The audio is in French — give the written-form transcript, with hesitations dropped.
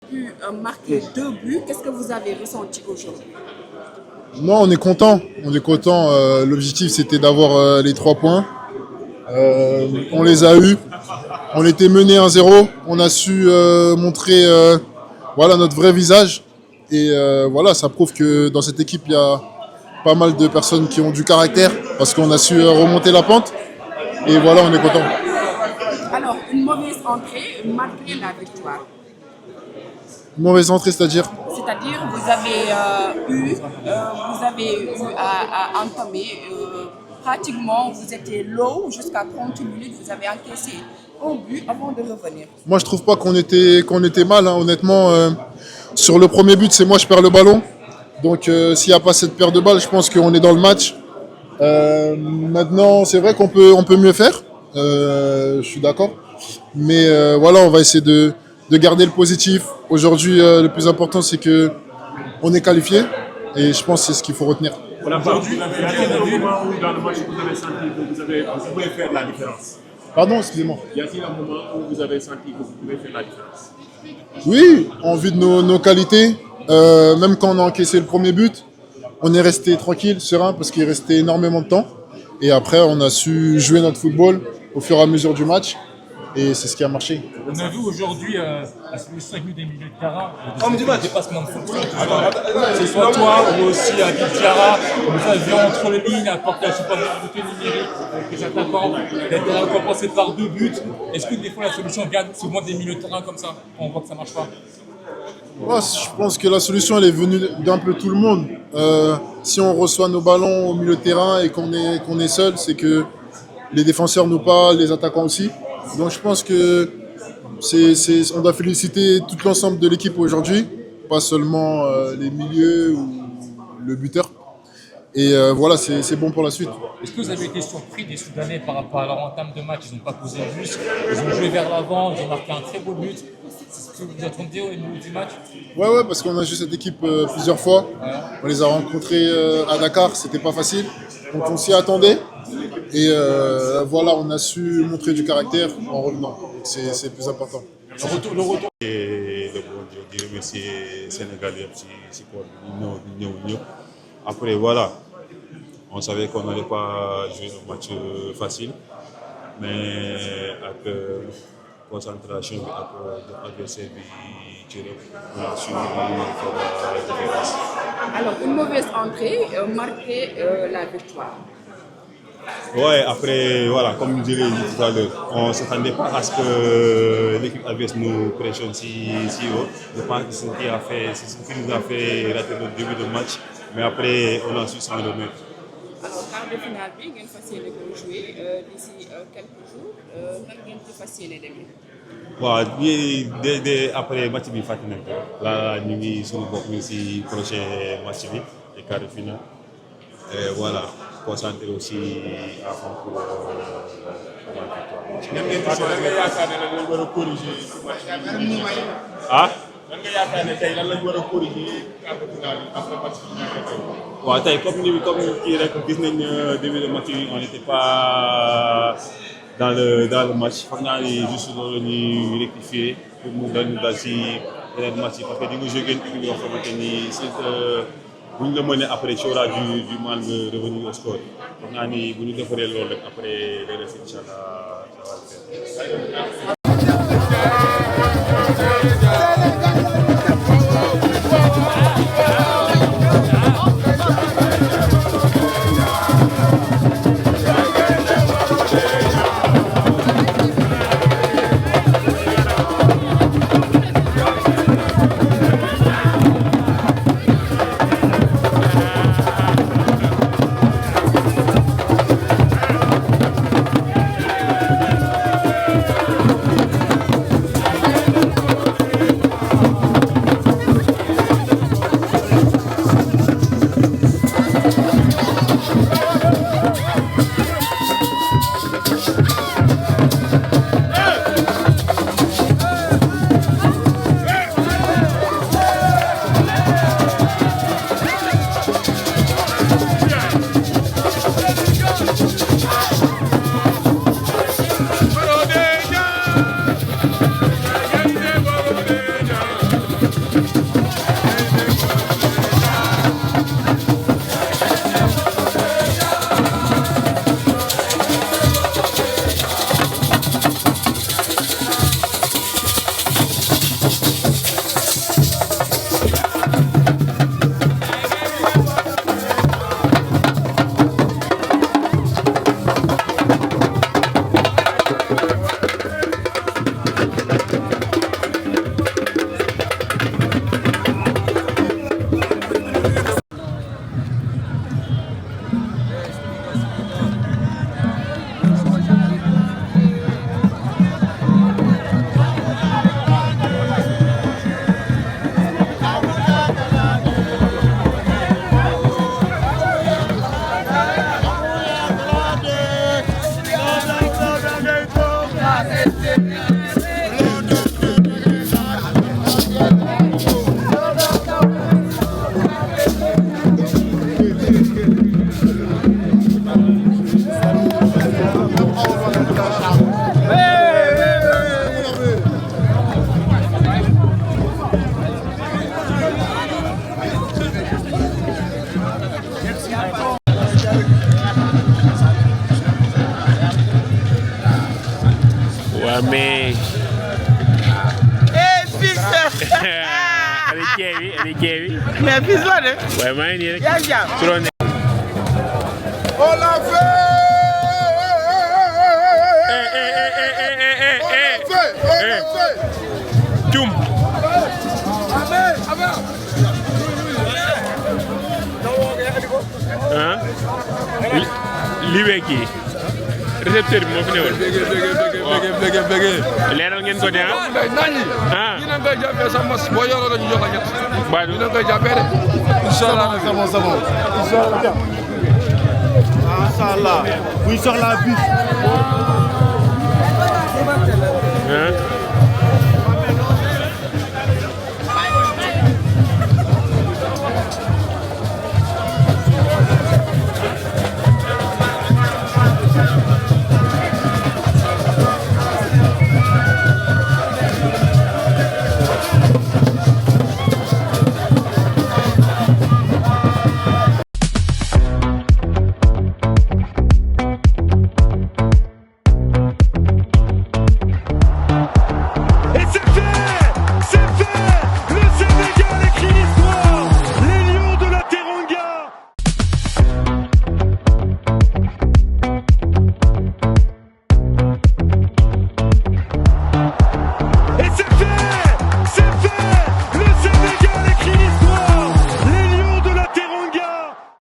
pu marquer 2 buts. Qu'est-ce que vous avez ressenti aujourd'hui? Non, on est content. On est content. L'objectif, c'était d'avoir les 3 points. On les a eus. On était mené 1-0. On a su montrer voilà, notre vrai visage. Et voilà, ça prouve que dans cette équipe, il y a pas mal de personnes qui ont du caractère parce qu'on a su remonter la pente. Et voilà, on est content. Alors, une mauvaise entrée malgré la victoire. Mauvaise entrée, c'est-à-dire? C'est-à-dire, vous avez eu à entamer pratiquement, vous étiez low jusqu'à 30 minutes, vous avez encaissé un but avant de revenir. Moi, je trouve pas qu'on était mal, hein. Honnêtement, sur le premier but, c'est moi, je perds le ballon. Donc, s'il n'y a pas cette perte de balle, je pense qu'on est dans le match. Maintenant, c'est vrai on peut mieux faire. Je suis d'accord. Mais voilà, on va essayer de garder le positif. Aujourd'hui, le plus important, c'est que on est qualifié. Et je pense que c'est ce qu'il faut retenir. Voilà, aujourd'hui, il y a un moment où dans le match vous avez senti que vous pouvez faire la différence. Pardon, excusez-moi. Y a-t-il un moment où vous avez senti que vous pouvez faire la différence? Oui, en vue de nos qualités. Même quand on a encaissé le premier but, on est resté tranquille, serein, parce qu'il restait énormément de temps. Et après, on a su jouer notre football au fur et à mesure du match. Et c'est ce qui a marché. On a vu aujourd'hui la solution avec des milieux de terrain, le dépassement de fonction. Que ce soit toi ou aussi Abid Diarra, vous avez entre les lignes, apporté la supériorité numérique avec les attaquants, il a été récompensé par 2 buts. Est-ce que des fois la solution gagne souvent des milieux de terrain comme ça, quand on voit que ça ne marche pas? Moi, je pense que la solution elle est venue d'un peu tout le monde. Si on reçoit nos ballons au milieu de terrain et qu'on est seul, c'est que les défenseurs nous parlent, les attaquants aussi. Donc je pense que on doit féliciter tout l'ensemble de l'équipe aujourd'hui, pas seulement les milieux ou le buteur. Et voilà, c'est bon pour la suite. Est-ce que vous avez été surpris des Soudanais par rapport à leur entame de match? Ils n'ont pas posé juste, ils ont joué vers l'avant, ils ont marqué un très beau but. C'est ce que vous attendez au niveau du match? Ouais, parce qu'on a joué cette équipe plusieurs fois. On les a rencontrés à Dakar, c'était pas facile. Donc on s'y attendait. Et voilà, on a su montrer du caractère en revenant. C'est le plus important. Le retour. Et le bon Dieu, di remercier Sénégalais si quoi ñëw. Après voilà, on savait qu'on n'allait pas jouer un match facile, mais avec concentration bi ak adversaire bi ci rek on a su faire la différence. Alors, une mauvaise entrée marquait la victoire. Ouais, après, voilà, comme je l'ai dit tout à l'heure, on ne s'attendait pas à ce que l'équipe adverse nous pressionne si haut. Je pense que c'est ce qui nous a fait rater notre début de match, mais après, on a su s'en remettre. Alors, quart de finale bi ngeen fas yéene ko jouer d'ici quelques jours nan ngeen ci fas yéene demee. waaw après match bi fàttali nañ ko là ñu ngi suñu bopp ñu si prochain match bi et quart de finale et voilà concentré aussi à fond pour Lan nga yaakaar ne lan lañ war a corriger ci match bi? ah Lan nga yaakaar ne tey lan lañ war a corriger quart de finale yi après match bi ñu tey? waaw tey comme kii rek gis nañ début de match yi on n'était pas dans le match foog naa ni juste loolu ñuy rectifier pour mu dal si yeneen match yi parce que di nga jógee équipe yoo xamante ni bu ñu la mënee après tu auras du mal de revenir au score foog naa ni bu ñu defaree loolu rek après les restes incha allah ça va le faire. mais. Fils. Elle est Kévi. Mais fils là de. Ouais, maa ngi nii rek. yaa ngi jàmm. Su doon ne. On l'a fait. On l'a fait. Cum. ah. li wee kii. récepteur bi moo fi newoon. leeral ngeen ko de ah. ah. ñu ne koy jàppee sa mas boo yoroo ñu jox la ñett. Badou ñu ne koy jàppee de. Inch'Allah C'est bon, c'est bon. Inch'Allah. buñ soxlaa bis. ah.